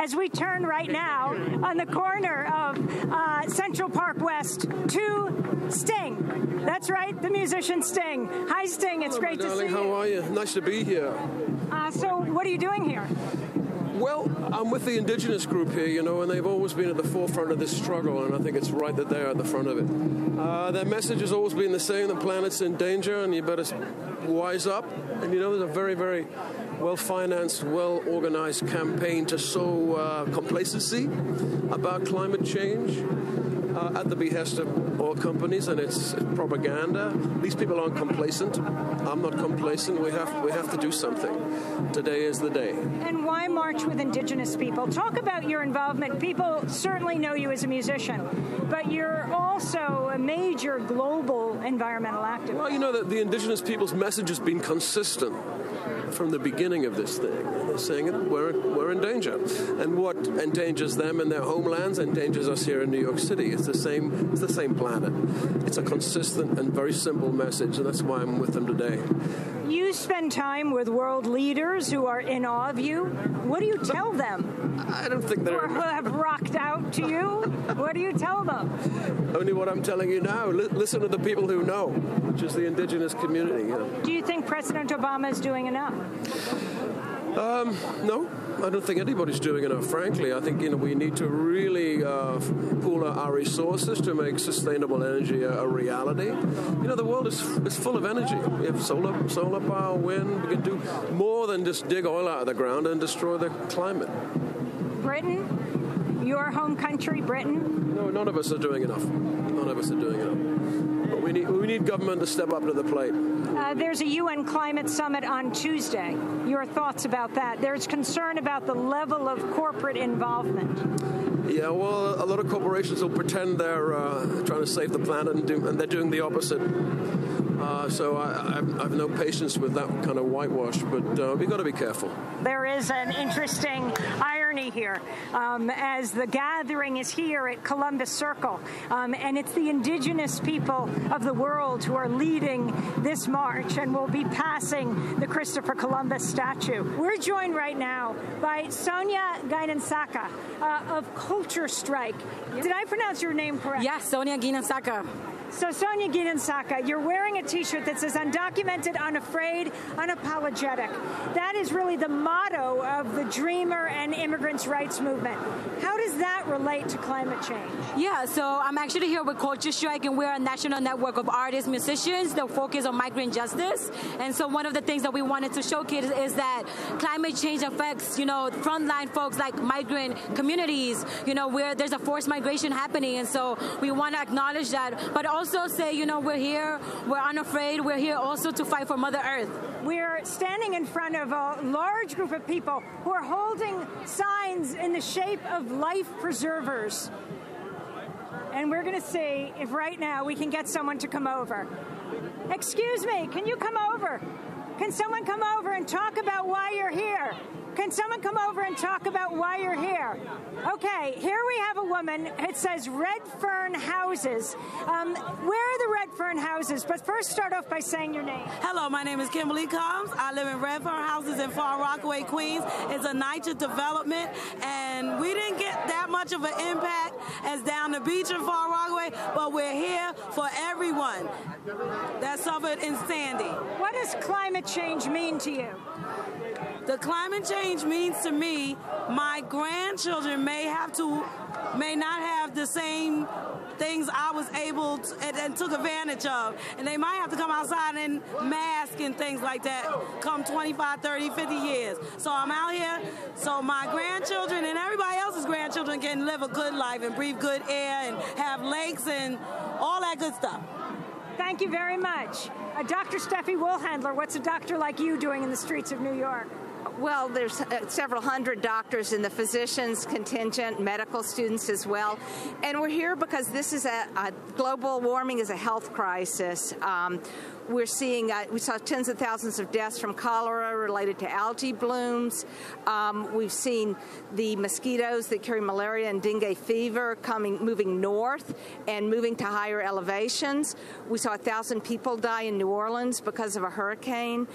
as we turn right now on the corner of Central Park West to Sting. That's right, the musician Sting. Hi, Sting. It's great to see you. How are you? Nice to be here. So what are you doing here? Well, I'm with the Indigenous group here, and they've always been at the forefront of this struggle, and I think it's right that they're at the front of it. Their message has always been the same: the planet's in danger, and you better wise up. And there's a very, very well-financed, well-organized campaign to sow complacency about climate change at the behest of oil companies, and it's propaganda. These people aren't complacent. I'm not complacent. We have to do something. Today is the day. And why march with Indigenous people? Talk about your involvement. People certainly know you as a musician, but you're also a major global environmental activist. Well, the Indigenous people's message has been consistent from the beginning of this thing. They're saying that we're in danger. And what endangers them in their homelands endangers us here in New York City. It's the same planet. It's a consistent and very simple message, and that's why I'm with them today. You spend time with world leaders who are in awe of you. What do you tell them? I don't think they're... Who have rocked out to you? What do you tell them? Only what I'm telling you now. Listen to the people who know, which is the Indigenous community. Do you think President Obama is doing enough? No, I don't think anybody's doing enough, frankly. I think, we need to really pool our resources to make sustainable energy a reality. The world is full of energy. We have solar power, wind. We can do more than just dig oil out of the ground and destroy the climate. Britain, your home country, Britain? No, none of us are doing enough. None of us are doing enough. But we need government to step up to the plate. There's a UN climate summit on Tuesday. Your thoughts about that? There's concern about the level of corporate involvement. Yeah, well, a lot of corporations will pretend they're trying to save the planet and they're doing the opposite. So I have no patience with that kind of whitewash, but we've got to be careful. There is an interesting irony here as the gathering is here at Columbus Circle, and it's the Indigenous people of the world who are leading this march and will be passing the Christopher Columbus statue. We're joined right now by Sonia Guinansaka of Culture Strike. Did I pronounce your name correct? Yes, Sonia Guinansaka. So Sonia Guinansaka, you're wearing a T-shirt that says undocumented, unafraid, unapologetic. That is really the motto of the Dreamer and immigrants' rights movement. How does that relate to climate change? Yeah, so I'm actually here with Culture Strike, and we're a national network of artists, musicians that focus on migrant justice. And so one of the things that we wanted to showcase is that climate change affects, frontline folks like migrant communities, where there's a forced migration happening. And so we want to acknowledge that, but also say, we're here, we're unafraid, we're here also to fight for Mother Earth. We're standing in front of a large group of people who are holding signs in the shape of life preservers. And we're going to see if right now we can get someone to come over. Excuse me, can you come over? Can someone come over and talk about why you're here? Can someone come over and talk about why you're here? Okay, here we have a woman. It says Red Fern Houses. Where are the Red Fern Houses? But first, start off by saying your name. Hello, my name is Kimberly Combs. I live in Red Fern Houses in Far Rockaway, Queens. It's a NYCHA development, and we didn't get that much of an impact as down the beach in Far Rockaway, but we're here for everyone that suffered in Sandy. What does climate change mean to you? The climate change means to me, my grandchildren may not have the same things I was able to and took advantage of. And they might have to come outside and mask and things like that come 25, 30, 50 years. So I'm out here so my grandchildren and everybody else's grandchildren can live a good life and breathe good air and have lakes and all that good stuff. Thank you very much. Dr. Steffi Woolhandler, what's a doctor like you doing in the streets of New York? Well, there's several hundred doctors in the physicians contingent, medical students as well. And we're here because this is global warming is a health crisis. We're seeing, we saw tens of thousands of deaths from cholera related to algae blooms. We've seen the mosquitoes that carry malaria and dengue fever moving north and moving to higher elevations. We saw 1,000 people die in New Orleans because of a hurricane.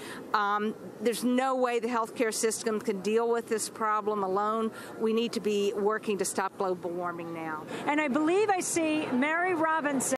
There's no way the healthcare system can deal with this problem alone. We need to be working to stop global warming now. And I believe I see Mary Robinson.